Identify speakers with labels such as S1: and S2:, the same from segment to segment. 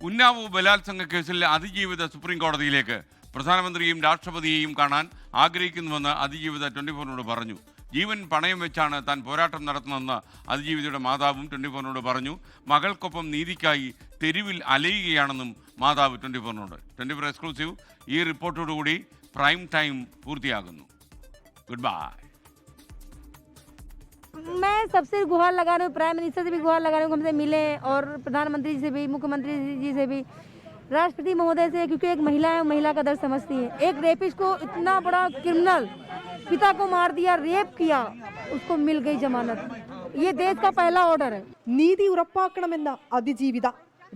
S1: ഉന്നാവോ ബലാത്സംഗ കേസിൽ അതിജീവിത സുപ്രീം കോടതിയിലേക്ക്. പ്രധാനമന്ത്രിയെയും രാഷ്ട്രപതിയെയും കാണാൻ ആഗ്രഹിക്കുന്നുവെന്ന് അതിജീവിത 24-നോട് പറഞ്ഞു. ജീവൻ പണയം വെച്ചാണ് താൻ പോരാട്ടം നടത്തുന്നതെന്ന് അതിജീവിതയുടെ മാതാവും 24-നോട് പറഞ്ഞു. മകൾക്കൊപ്പം നീതിക്കായി തെരുവിൽ അലയുകയാണെന്നും മാതാവ് 24-നോട്. 24 എക്സ്ക്ലൂസീവ്. ഈ റിപ്പോർട്ടോടുകൂടി പ്രൈം ടൈം പൂർത്തിയാകുന്നു. Good bye.
S2: मैं सबसे गुहार लगा रही हूँ, प्राइम मिनिस्टर से भी गुहार लगा रही हूँ, हमसे मिले और प्रधानमंत्री से भी, मुख्यमंत्री जी से भी, राष्ट्रपति महोदय से, क्योंकि एक महिला है, महिला का दर्द समझती है. एक रेपिस्ट को, इतना बड़ा क्रिमिनल, पिता को मार दिया, रेप किया, उसको मिल गई जमानत. ये देश का पहला ऑर्डर है.
S3: നീതി ഉറപ്പാക്കണമെന്ന അതിജീവിത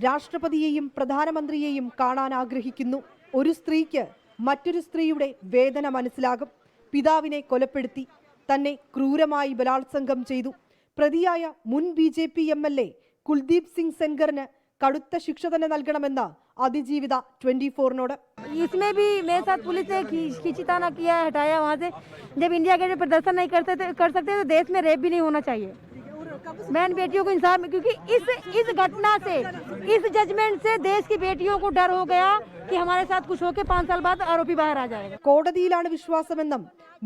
S3: രാഷ്ട്രപതിയെയും പ്രധാനമന്ത്രിയെയും കാണാൻ ആഗ്രഹിക്കുന്നു. ഒരു സ്ത്രീക്ക് മറ്റൊരു സ്ത്രീയുടെ വേദന മനസ്സിലാകും. പിതാവിനെ കൊലപ്പെടുത്തി, തന്നെ ക്രൂരമായി ബലാത്സംഗം ചെയ്തു. പ്രതിയായ മുൻ BJP MLA കുൽദീപ് സിംഗ് സെൻഗറിന് കടുത്ത ശിക്ഷ തന്നെ നൽകണമെന്ന് അതിജീവിത 24-നോട്.
S2: इसमें भी मेरे साथ पुलिस ने खींचताना किया, हटाया वहाँ से. जब इंडिया गेट पे प्रदर्शन नहीं कर सकते तो देश में रेप भी नहीं होना चाहिए. बहन बेटियों को इंसाफ, क्योंकि इस घटना से, इस जजमेंट से देश की बेटियों को डर हो गया कि हमारे साथ कुछ होके 5 साल बाद आरोपी बाहर आ जाएगा.
S3: കോടതിയിലാണ് വിശ്വാസമെന്നും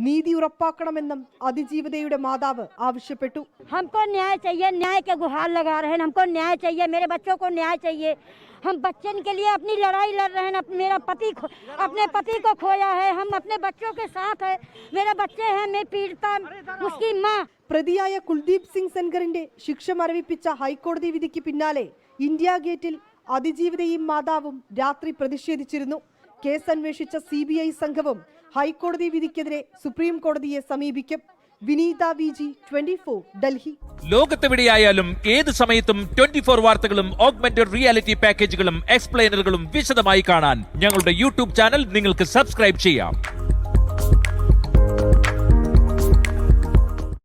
S3: നീതി ഉറപ്പാക്കണമെന്നും അതിജീവിതയുടെ മാതാവ് ആവശ്യപ്പെട്ടു.
S2: हमको न्याय चाहिए, न्याय के गुहार लगा रहे हैं. हमको न्याय चाहिए, मेरे बच्चों को न्याय चाहिए. हम बच्चन के लिए अपनी लड़ाई लड़ रहे हैं. मेरा पति अपने पति को खोया है, हम अपने बच्चों के साथ है. मेरे बच्चे हैं, मैं पीड़िता उसकी माँ.
S3: പ്രതിയായ കുൽദീപ് സിംഗ് സെൻഗറിന്റെ ശിക്ഷ മരവിപ്പിച്ച ഹൈക്കോടതി വിധിക്ക് പിന്നാലെ ഇന്ത്യ ഗേറ്റിൽ അതിജീവിതയും മാതാവും രാത്രി പ്രതിഷേധിച്ചിരുന്നു. കേസ് അന്വേഷിച്ച CBI സംഘവും ഹൈക്കോടതി വിധിക്കെതിരെ സുപ്രീം കോടതിയെ സമീപിക്കും. വിനീത VG 24 ഡൽഹി.
S4: ലോകത്തെവിടെയായാലും ഏത് സമയത്തും 24 വാർത്തകളും ഓഗ്മെന്റഡ് റിയാലിറ്റി പാക്കേജുകളും എക്സ്പ്ലെയിനറുകളും വിശദമായി കാണാൻ ഞങ്ങളുടെ YouTube ചാനൽ നിങ്ങൾക്ക് സബ്സ്ക്രൈബ് ചെയ്യാം.